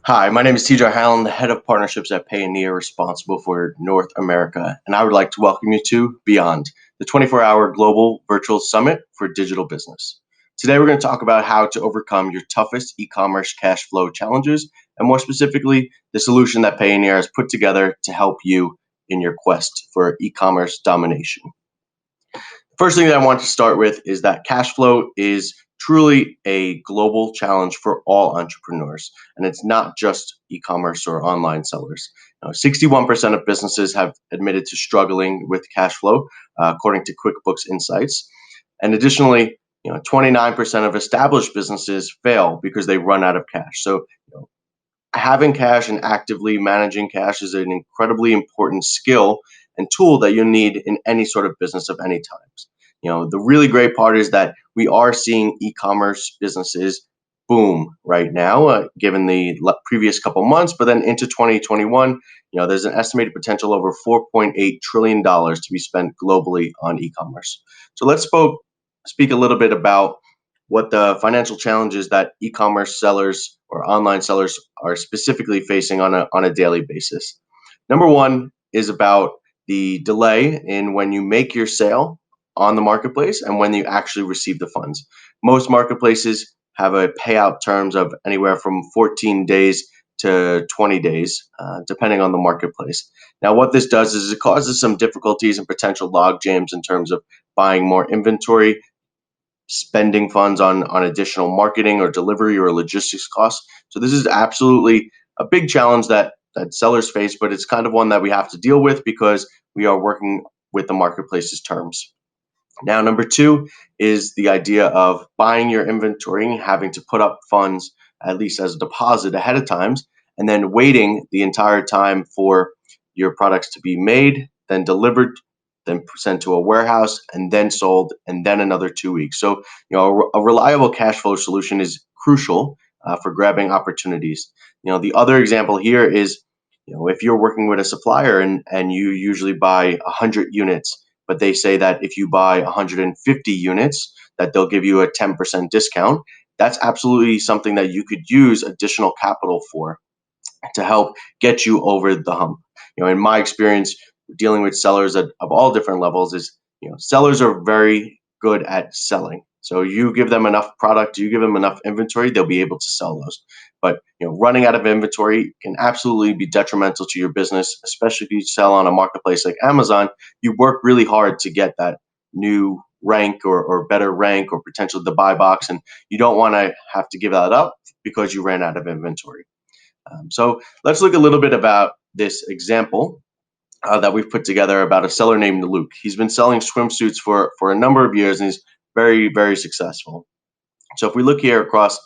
Hi, my name is Hyland, the head of partnerships at Payoneer, responsible for North America, and I would like to welcome you to Beyond, the 24-hour global virtual summit for digital business. Today, we're going to talk about how to overcome your toughest e-commerce cash flow challenges, and more specifically, the solution that Payoneer has put together to help you in your quest for e-commerce domination. First thing that I want to start with is that cash flow is truly a global challenge for all entrepreneurs, and it's not just e-commerce or online sellers. 61% of businesses have admitted to struggling with cash flow, according to QuickBooks Insights. And additionally, 29% of established businesses fail because they run out of cash. So, having cash and actively managing cash is an incredibly important skill and tool that you need in any sort of business of any times. The really great part is that we are seeing e-commerce businesses boom right now, given the previous couple months, but then into 2021, there's an estimated potential over $4.8 trillion to be spent globally on e-commerce. So let's speak a little bit about what the financial challenges that e-commerce sellers or online sellers are specifically facing on a daily basis. Number one is about the delay in when you make your sale on the marketplace and when you actually receive the funds. Most marketplaces have a payout terms of anywhere from 14 days to 20 days, depending on the marketplace. Now, what this does is it causes some difficulties and potential log jams in terms of buying more inventory, spending funds on additional marketing or delivery or logistics costs. So this is absolutely a big challenge that sellers face, but it's kind of one that we have to deal with because we are working with the marketplace's terms. Now, number two is the idea of buying your inventory, having to put up funds at least as a deposit ahead of times, and then waiting the entire time for your products to be made, then delivered, then sent to a warehouse, and then sold, and then another 2 weeks. So, a reliable cash flow solution is crucial for grabbing opportunities. The other example here is, if you're working with a supplier and you usually buy 100 units, but they say that if you buy 150 units, that they'll give you a 10% discount. That's absolutely something that you could use additional capital for to help get you over the hump. In my experience, dealing with sellers of all different levels is, sellers are very good at selling. So you give them enough product, you give them enough inventory, they'll be able to sell those. But running out of inventory can absolutely be detrimental to your business, especially if you sell on a marketplace like Amazon. You work really hard to get that new rank or better rank or potentially the buy box, and you don't want to have to give that up because you ran out of inventory. So let's look a little bit about this example that we've put together about a seller named Luke. He's been selling swimsuits for a number of years, and he's very, very successful. So if we look here across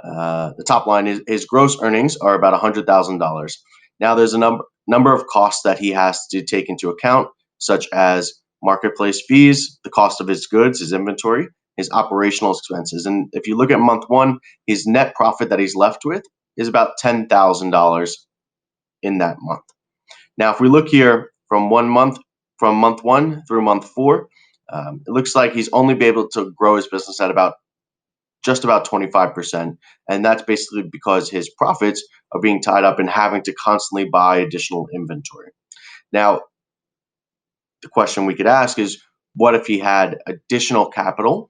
the top line, his gross earnings are about $100,000. Now there's a number of costs that he has to take into account, such as marketplace fees, the cost of his goods, his inventory, his operational expenses. And if you look at month one, his net profit that he's left with is about $10,000 in that month. Now, if we look here from month one through month four, it looks like he's only been able to grow his business at just about 25%. And that's basically because his profits are being tied up in having to constantly buy additional inventory. Now, the question we could ask is, what if he had additional capital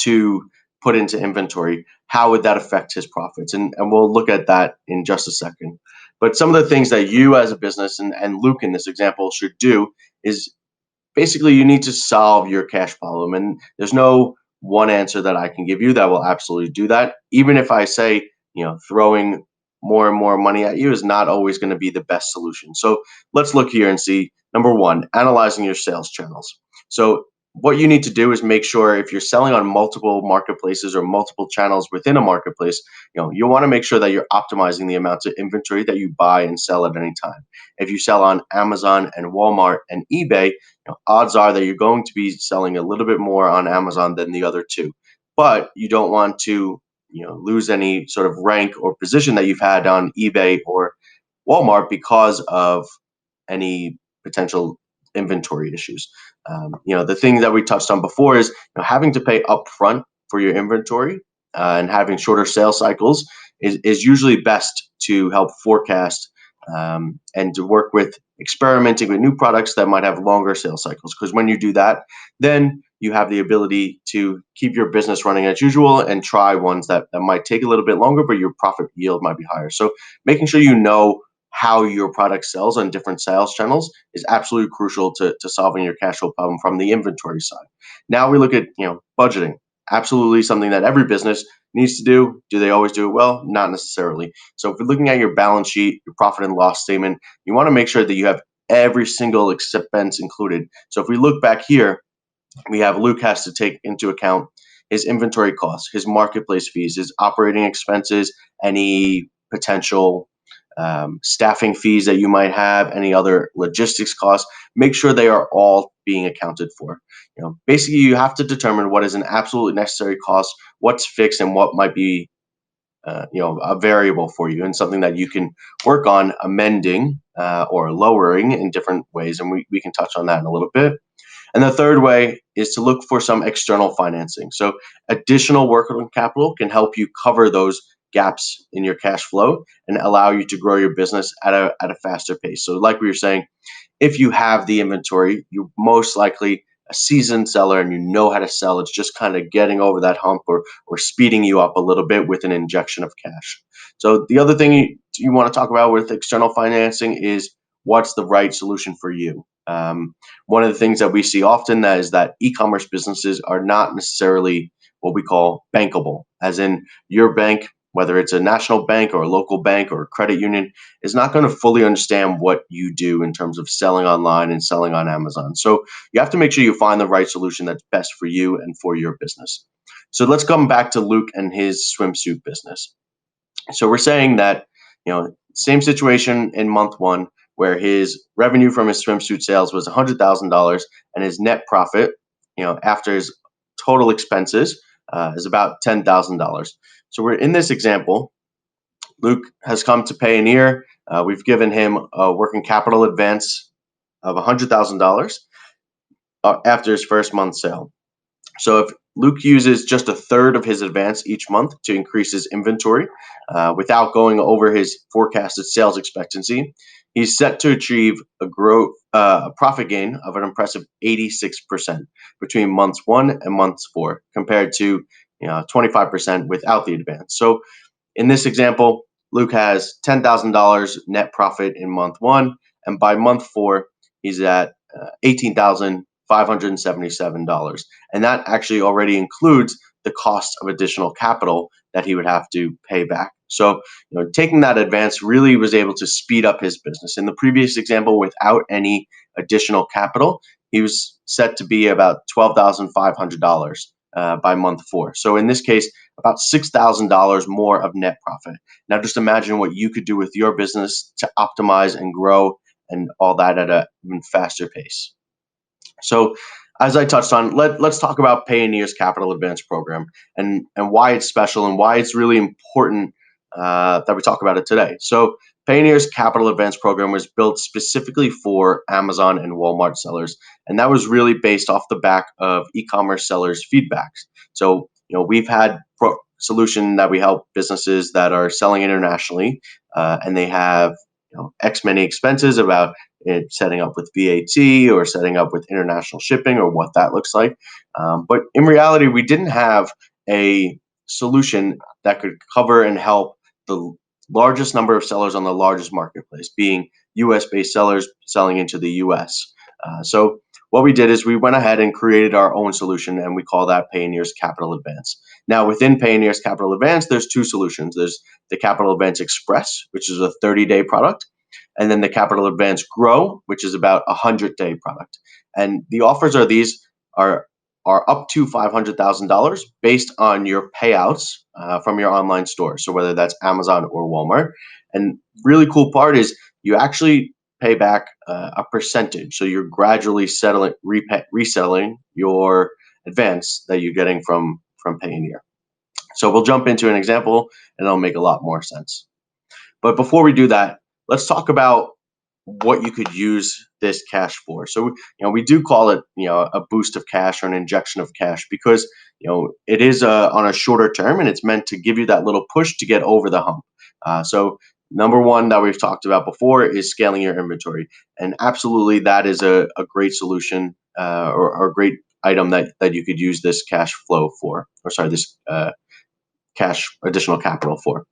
to put into inventory? How would that affect his profits? And we'll look at that in just a second. But some of the things that you as a business and Luke in this example should do is basically you need to solve your cash problem. And there's no one answer that I can give you that will absolutely do that. Even if I say, throwing more and more money at you is not always going to be the best solution. So let's look here and see, number one, analyzing your sales channels. So what you need to do is make sure if you're selling on multiple marketplaces or multiple channels within a marketplace, you want to make sure that you're optimizing the amounts of inventory that you buy and sell at any time. If you sell on Amazon and Walmart and eBay, odds are that you're going to be selling a little bit more on Amazon than the other two. But you don't want to, lose any sort of rank or position that you've had on eBay or Walmart because of any potential inventory issues. The thing that we touched on before is having to pay upfront for your inventory and having shorter sales cycles is usually best to help forecast and to work with experimenting with new products that might have longer sales cycles. Because when you do that, then you have the ability to keep your business running as usual and try ones that might take a little bit longer, but your profit yield might be higher. So making sure you know how your product sells on different sales channels is absolutely crucial to solving your cash flow problem from the inventory side. Now we look at budgeting. Absolutely something that every business needs to do. Do they always do it well? Not necessarily. So if you're looking at your balance sheet, your profit and loss statement, you want to make sure that you have every single expense included. So if we look back here, we have Luke has to take into account his inventory costs, his marketplace fees, his operating expenses, any potential staffing fees that you might have, any other logistics costs. Make sure they are all being accounted for. Basically, you have to determine what is an absolutely necessary cost, what's fixed, and what might be a variable for you, and something that you can work on amending or lowering in different ways. And we can touch on that in a little bit. And the third way is to look for some external financing. So additional working capital can help you cover those gaps in your cash flow and allow you to grow your business at a faster pace. So like we were saying, if you have the inventory, you're most likely a seasoned seller and you know how to sell. It's just kind of getting over that hump or speeding you up a little bit with an injection of cash. So the other thing you want to talk about with external financing is what's the right solution for you. One of the things that we see often is that e-commerce businesses are not necessarily what we call bankable, as in your bank, whether it's a national bank or a local bank or a credit union, is not going to fully understand what you do in terms of selling online and selling on Amazon. So you have to make sure you find the right solution that's best for you and for your business. So let's come back to Luke and his swimsuit business. So we're saying that, same situation in month one, where his revenue from his swimsuit sales was $100,000 and his net profit, after his total expenses, is about $10,000. So we're in this example. Luke has come to Payoneer. We've given him a working capital advance of $100,000 after his first month sale. So if Luke uses just a third of his advance each month to increase his inventory without going over his forecasted sales expectancy, he's set to achieve a profit gain of an impressive 86% between months 1 and months 4, compared to 25% without the advance. So in this example, Luke has $10,000 net profit in month 1, and by month 4, he's at $18,577. And that actually already includes the cost of additional capital that he would have to pay back. So, taking that advance really was able to speed up his business. In the previous example, without any additional capital, he was set to be about $12,500 by month 4. So in this case, about $6,000 more of net profit. Now just imagine what you could do with your business to optimize and grow and all that at an even faster pace. So as I touched on, let's talk about Payoneer's Capital Advance program and why it's special and why it's really important that we talk about it today. So Payoneer's Capital Advance program was built specifically for Amazon and Walmart sellers, and that was really based off the back of e-commerce sellers' feedbacks. So we've had solution that we help businesses that are selling internationally, and they have X many expenses about setting up with VAT or setting up with international shipping or what that looks like. But in reality, we didn't have a solution that could cover and help the largest number of sellers on the largest marketplace, being US-based sellers selling into the US. So what we did is we went ahead and created our own solution, and we call that Payoneer's Capital Advance. Now, within Payoneer's Capital Advance, there's two solutions. There's the Capital Advance Express, which is a 30-day product, and then the Capital Advance Grow, which is about a 100-day product. And the offers are up to $500,000 based on your payouts from your online store. So whether that's Amazon or Walmart. And really cool part is you actually pay back a percentage. So you're gradually reselling your advance that you're getting from Payoneer. So we'll jump into an example and it'll make a lot more sense. But before we do that, let's talk about what you could use this cash for. So, we do call it, a boost of cash or an injection of cash because, it is on a shorter term and it's meant to give you that little push to get over the hump. So, number one that we've talked about before is scaling your inventory. And absolutely, that is a great solution or a great item that you could use this cash flow for, or sorry, this cash additional capital for.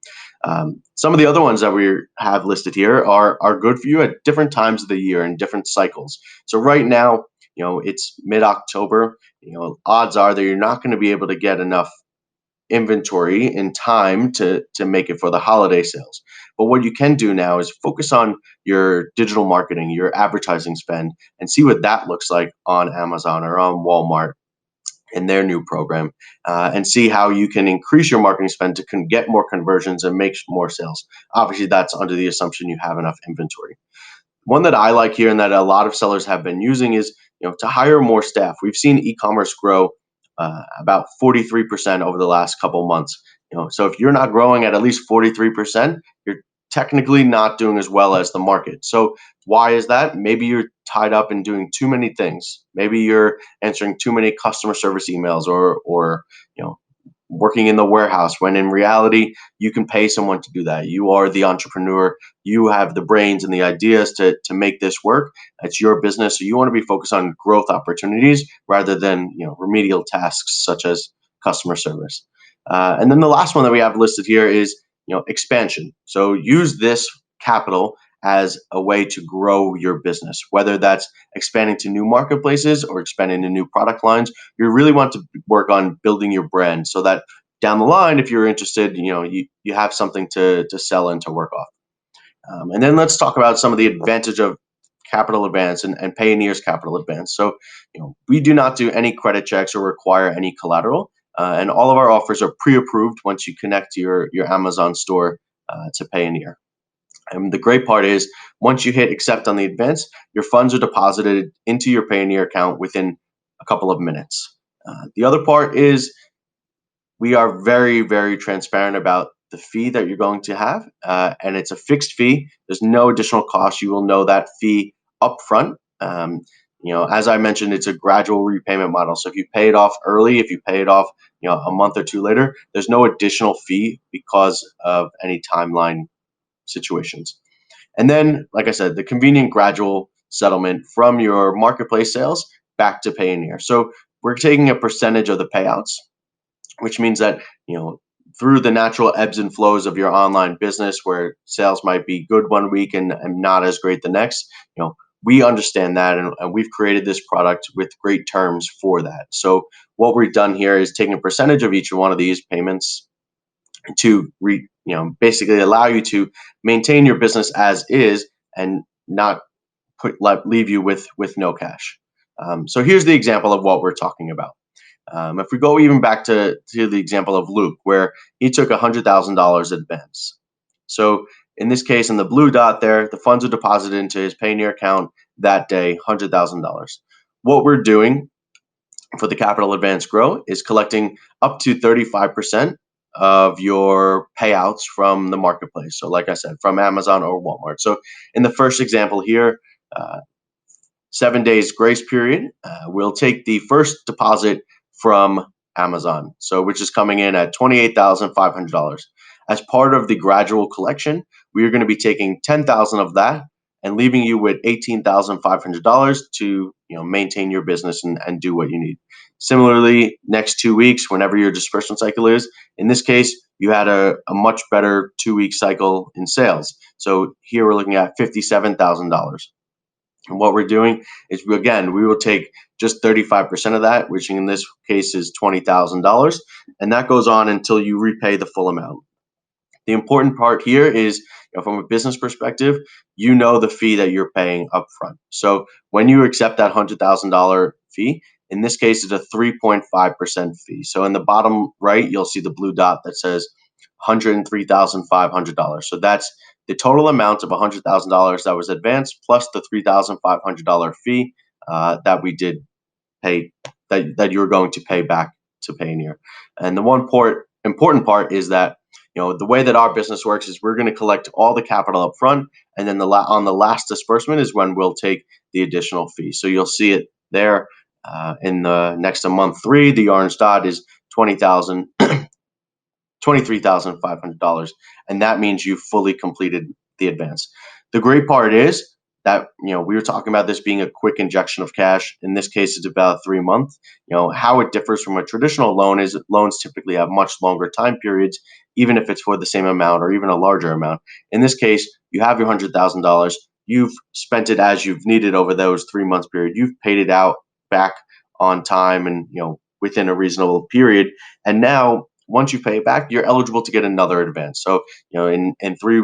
Some of the other ones that we have listed here are good for you at different times of the year and different cycles. So right now, it's mid-October. Odds are that you're not going to be able to get enough inventory in time to make it for the holiday sales. But what you can do now is focus on your digital marketing, your advertising spend, and see what that looks like on Amazon or on Walmart in their new program, and see how you can increase your marketing spend to get more conversions and make more sales. Obviously, that's under the assumption you have enough inventory. One that I like here and that a lot of sellers have been using is, to hire more staff. We've seen e-commerce grow about 43% over the last couple months. So if you're not growing at least 43%, you're technically not doing as well as the market. So why is that? Maybe you're tied up in doing too many things. Maybe you're answering too many customer service emails, or working in the warehouse, when in reality you can pay someone to do that. You are the entrepreneur. You have the brains and the ideas to make this work. It's your business, so you want to be focused on growth opportunities rather than remedial tasks such as customer service. And then the last one that we have listed here is expansion. So use this capital as a way to grow your business, whether that's expanding to new marketplaces or expanding to new product lines. You really want to work on building your brand so that down the line, if you're interested, you have something to sell and to work off. And then let's talk about some of the advantage of Capital Advance and Payoneer's Capital Advance. So, we do not do any credit checks or require any collateral, and all of our offers are pre-approved once you connect to your Amazon store to Payoneer. And the great part is, once you hit accept on the advance, your funds are deposited into your Payoneer account within a couple of minutes. The other part is we are very, very transparent about the fee that you're going to have, and it's a fixed fee. There's no additional cost. You will know that fee upfront. As I mentioned, it's a gradual repayment model. So if you pay it off early, if you pay it off, a month or two later, there's no additional fee because of any timeline situations. And then, like I said, the convenient gradual settlement from your marketplace sales back to Payoneer. So we're taking a percentage of the payouts, which means that, through the natural ebbs and flows of your online business, where sales might be good one week and not as great the next, we understand that, and we've created this product with great terms for that. So what we've done here is taking a percentage of each one of these payments to basically allow you to maintain your business as is and not leave you with no cash. So here's the example of what we're talking about. If we go even back to the example of Luke, where he took $100,000 advance. So in this case, in the blue dot there, the funds are deposited into his Payoneer account that day, $100,000. What we're doing for the Capital Advance Grow is collecting up to 35% of your payouts from the marketplace. So like I said, from Amazon or Walmart. So in the first example here, 7 days grace period, we'll take the first deposit from Amazon, so which is coming in at $28,500. As part of the gradual collection, we are going to be taking $10,000 of that and leaving you with $18,500 to maintain your business and do what you need. Similarly, next 2 weeks, whenever your disbursement cycle is, in this case, you had a much better 2-week cycle in sales. So here we're looking at $57,000. And what we're doing is, we will take just 35% of that, which in this case is $20,000, and that goes on until you repay the full amount. The important part here is, from a business perspective, the fee that you're paying upfront. So when you accept that $100,000 fee, in this case, it's a 3.5% fee. So in the bottom right, you'll see the blue dot that says $103,500. So that's the total amount of $100,000 that was advanced plus the $3,500 fee that we did pay, that you're going to pay back to Payoneer. And the important part is that The way that our business works is we're going to collect all the capital up front, and then on the last disbursement is when we'll take the additional fee. So you'll see it there in the next month 3. The orange dot is $23,500, and that means you've fully completed the advance. The great part is that we were talking about this being a quick injection of cash. In this case, it's about 3 months. How it differs from a traditional loan is loans typically have much longer time periods, even if it's for the same amount or even a larger amount. In this case, you have your $100,000. You've spent it as you've needed over those 3 months period. You've paid it out back on time and within a reasonable period, and now once you pay it back, you're eligible to get another advance. So, in 3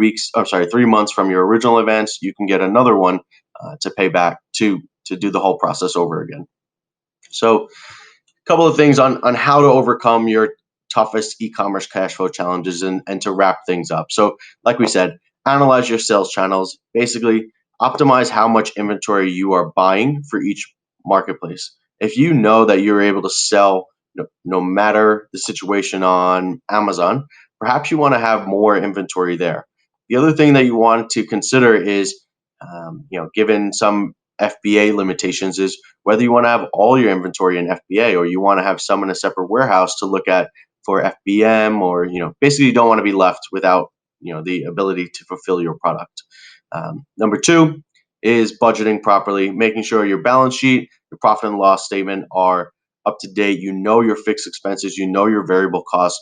months from your original advance, you can get another one to pay back to do the whole process over again. So, a couple of things on how to overcome your toughest e-commerce cash flow challenges and to wrap things up. So, like we said, analyze your sales channels. Basically, optimize how much inventory you are buying for each marketplace. If you know that you're able to sell no matter the situation on Amazon, perhaps you want to have more inventory there. The other thing that you want to consider is, given some FBA limitations, is whether you want to have all your inventory in FBA or you want to have some in a separate warehouse to look at for FBM, or basically you don't want to be left without the ability to fulfill your product. Number 2 is budgeting properly, making sure your balance sheet, your profit and loss statement are up to date. Your fixed expenses, your variable costs,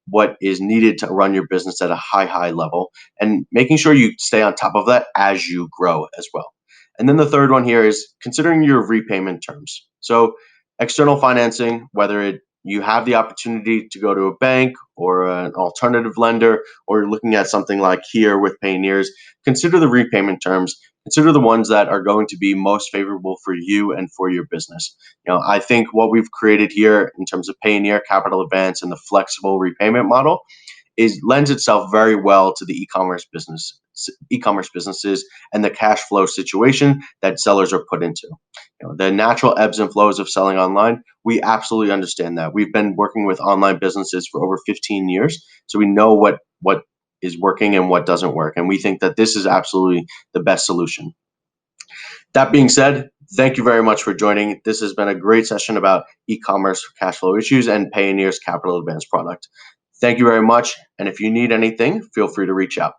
what is needed to run your business at a high level, and making sure you stay on top of that as you grow as well. And then the third one here is considering your repayment terms. So external financing, whether you have the opportunity to go to a bank or an alternative lender, or you're looking at something like here with Payoneer's, consider the repayment terms. Consider the ones that are going to be most favorable for you and for your business. I think what we've created here in terms of Payoneer Capital Advance and the flexible repayment model lends itself very well to the e-commerce businesses and the cash flow situation that sellers are put into. The natural ebbs and flows of selling online, we absolutely understand that. We've been working with online businesses for over 15 years, so we know what is working and what doesn't work, and we think that this is absolutely the best solution. That being said, thank you very much for joining. This has been a great session about e-commerce cash flow issues and Payoneer's Capital Advance product. Thank you very much, and if you need anything, feel free to reach out.